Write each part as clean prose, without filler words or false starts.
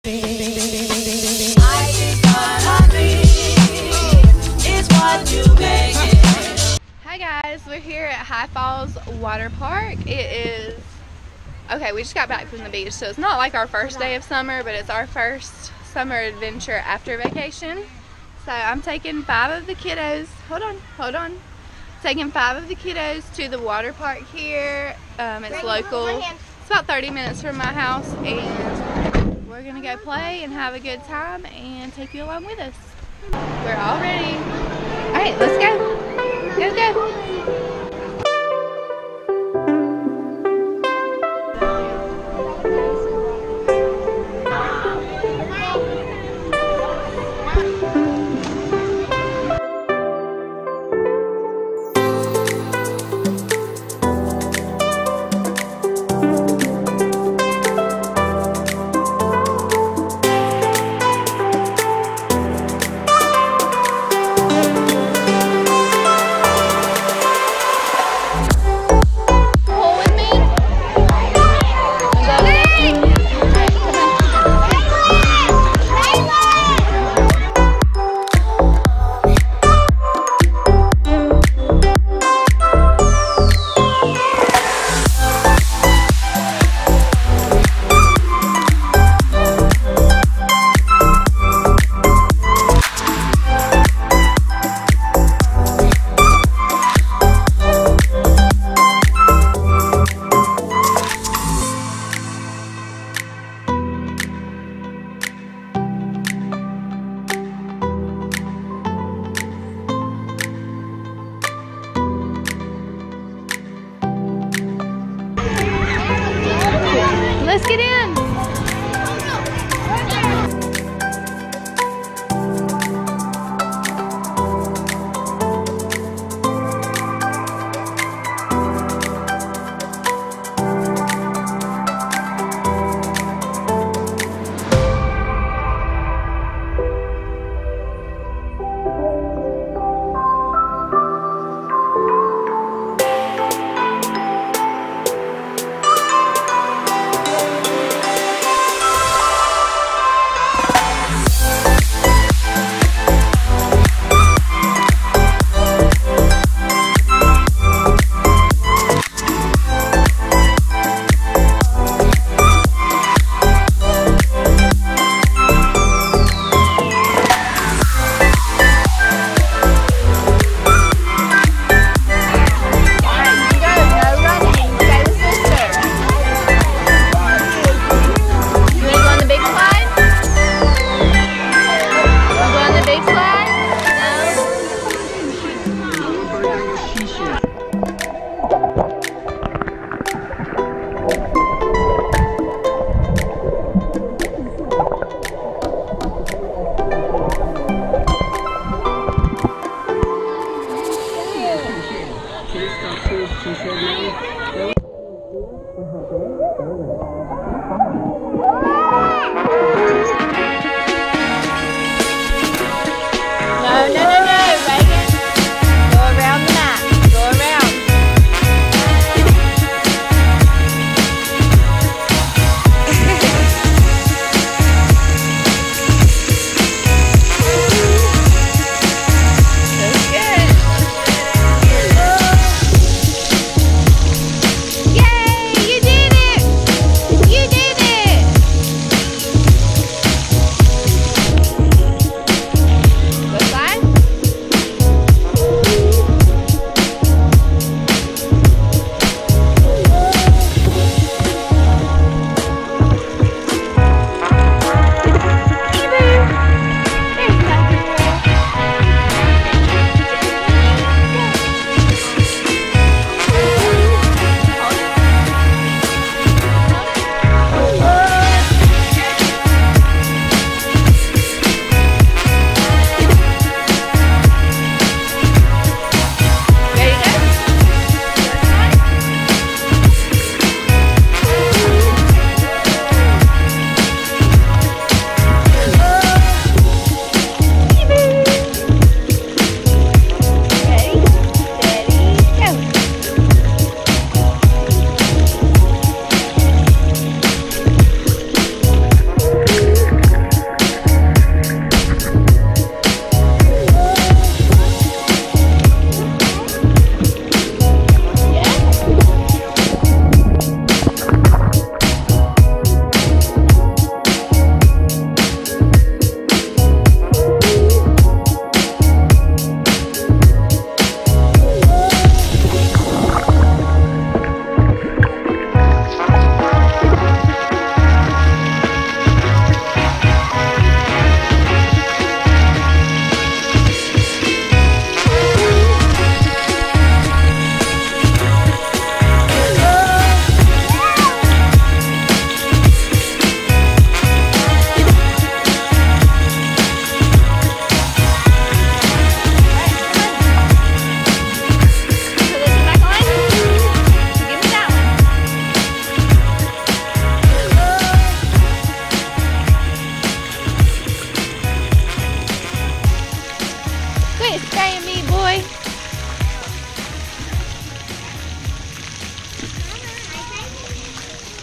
Hi guys, we're here at High Falls Water Park. It is, okay, we just got back from the beach, so it's not like our first day of summer, but it's our first summer adventure after vacation. So I'm taking 5 of the kiddos, hold on. Taking 5 of the kiddos to the water park here. It's local. It's about 30 minutes from my house, and we're gonna go play and have a good time and take you along with us. We're all ready. All right, let's go. Go, go.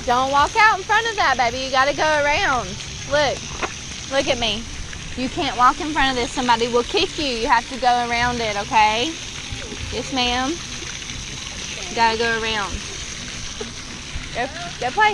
Don't walk out in front of that, baby. You gotta go around. Look at me. You can't walk in front of this. Somebody will kick you. You have to go around it, okay? Yes, ma'am. You gotta go around. Go play.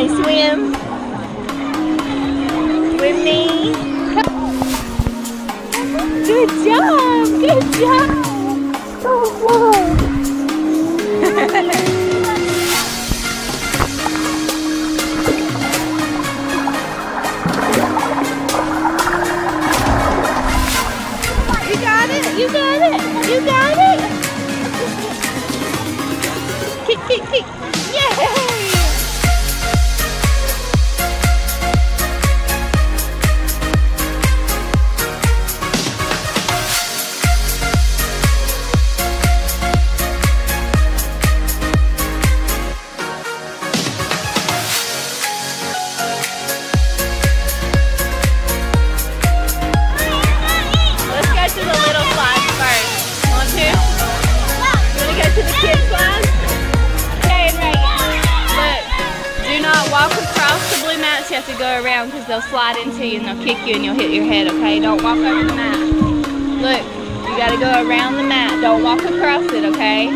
Swim with me. Good job. Good job. Oh, you got it. You got it. You got it. Kick, kick, kick. Yay! You have to go around because they'll slide into you and they'll kick you and you'll hit your head, okay? Don't walk over the mat. Look, you gotta go around the mat. Don't walk across it, okay?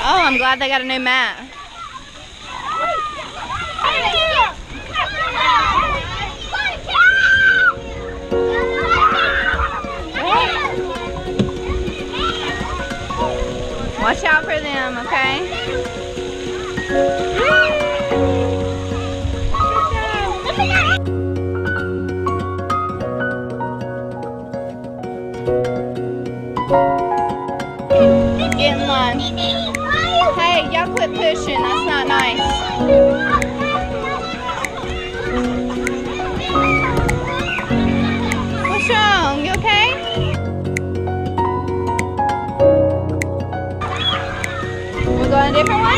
Oh, I'm glad they got a new mat. Watch out for them, okay? Get in line. Hey, y'all quit pushing. That's not nice. What's wrong? You okay? We're going a different way?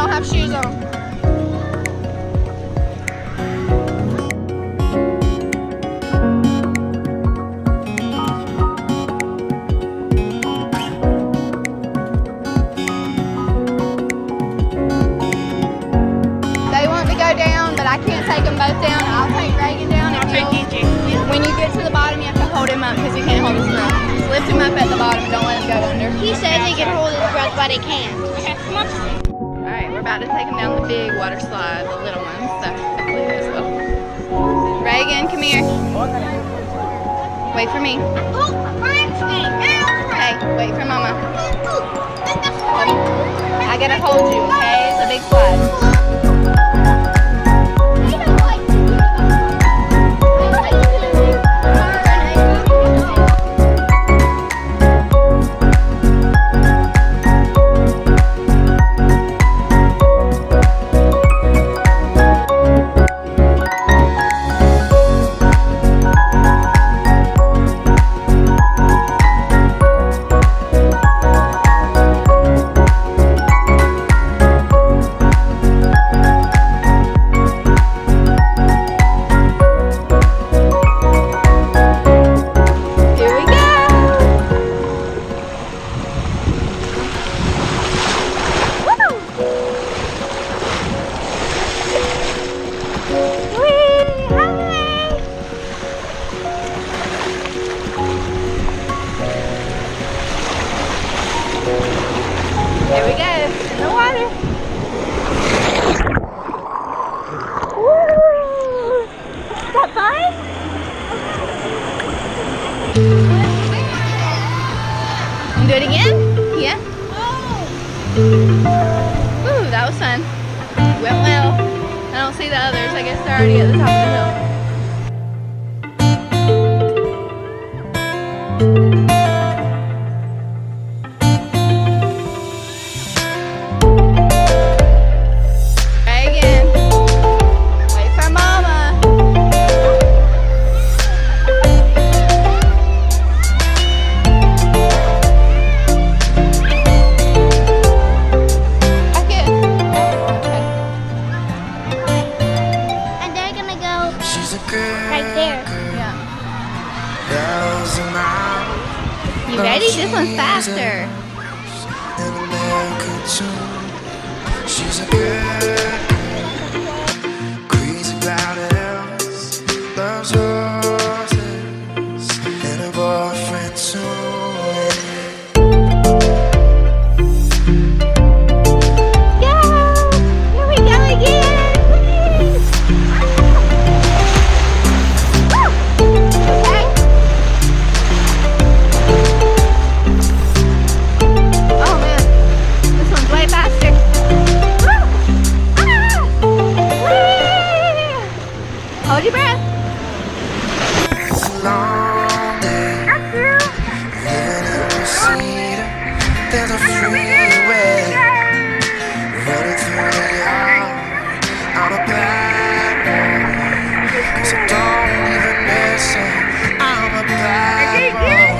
don't have shoes on. They want to go down, but I can't take them both down. I'll take Reagan down. When you get to the bottom, you have to hold him up because he can't hold his breath. Just lift him up at the bottom. Don't let him go under. He says he can hold his breath, but he can't. Okay, come on. Alright, we're about to take him down the big water slide, the little ones, so hopefully this will. Reagan, come here. Wait for me. Hey, wait for Mama. I gotta hold you, okay? It's a big slide. Here we go, in the water. Woo! Is that fun? And do it again? Yeah. Ooh, that was fun. Went well. I don't see the others. I guess they're already at the top of the hill. Right there. Yeah. You ready? This one's faster. She's a girl, crazy about else, loves horses, and a boyfriend too. Hold your breath. It's a long day, living in the city. There's a freeway running through the yard. I'm a bad boy, 'cause I don't even miss it. I'm a bad boy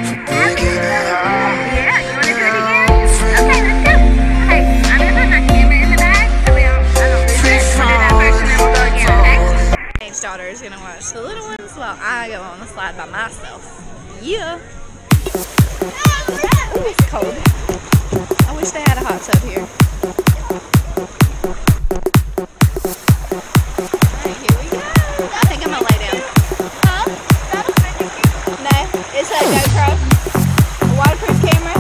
for breaking it off. Yeah, you want to do it again? Okay, let's go. Hey, I'm going to put my camera in the bag so we don't, we'll do that first and then we'll go again, okay? Daughter is gonna watch the little ones while I go on the slide by myself. Yeah. Ooh, it's cold. I wish they had a hot tub here. Alright, here we go. I think I'm gonna lay down. Huh? No, it's a GoPro. A waterproof camera.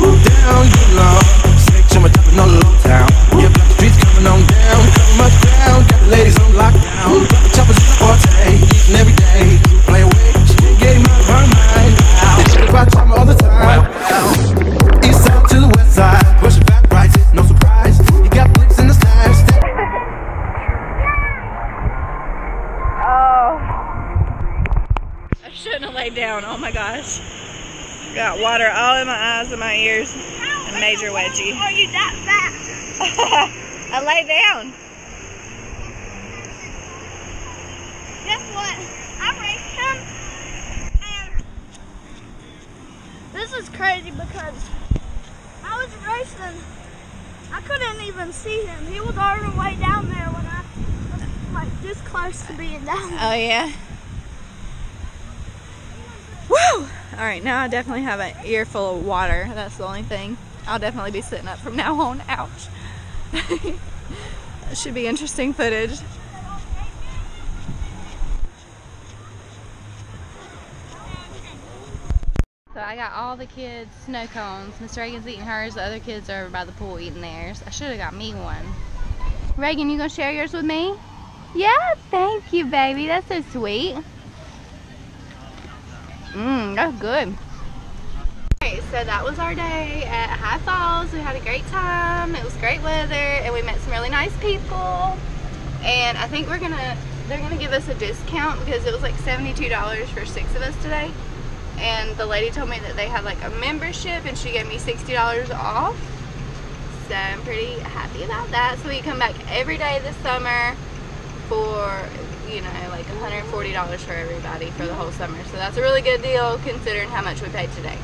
Down, you long, snake to my top in all the low town. Yeah, black streets coming on down, coming much down. Got the ladies on lockdown. Got the choppers in the forte, eating every day. Play away, she can't get him out of her mind. I talk all the time. East side to the west side, pushing back right, no surprise. You got flips in the stars. Oh. I shouldn't have laid down, oh my gosh. Got water all in my eyes and my ears. A major wedgie. Are you that fast? I lay down. what? I raced him, and this is crazy because I was racing. I couldn't even see him. He was all the way down there when I was like this close to being down there. Oh yeah. Woo! Alright, now I definitely have an earful of water. That's the only thing. I'll definitely be sitting up from now on. Ouch. That should be interesting footage. So I got all the kids snow cones. Miss Reagan's eating hers. The other kids are over by the pool eating theirs. I should have got me one. Reagan, you gonna share yours with me? Yeah, thank you, baby. That's so sweet. That's good. Okay, so that was our day at High Falls. We had a great time. It was great weather, and we met some really nice people. And I think they're gonna give us a discount because it was like $72 for 6 of us today. And the lady told me that they had like a membership, and she gave me $60 off. So I'm pretty happy about that. So we come back every day this summer for, you know, like $140 for everybody for the whole summer. So that's a really good deal considering how much we paid today.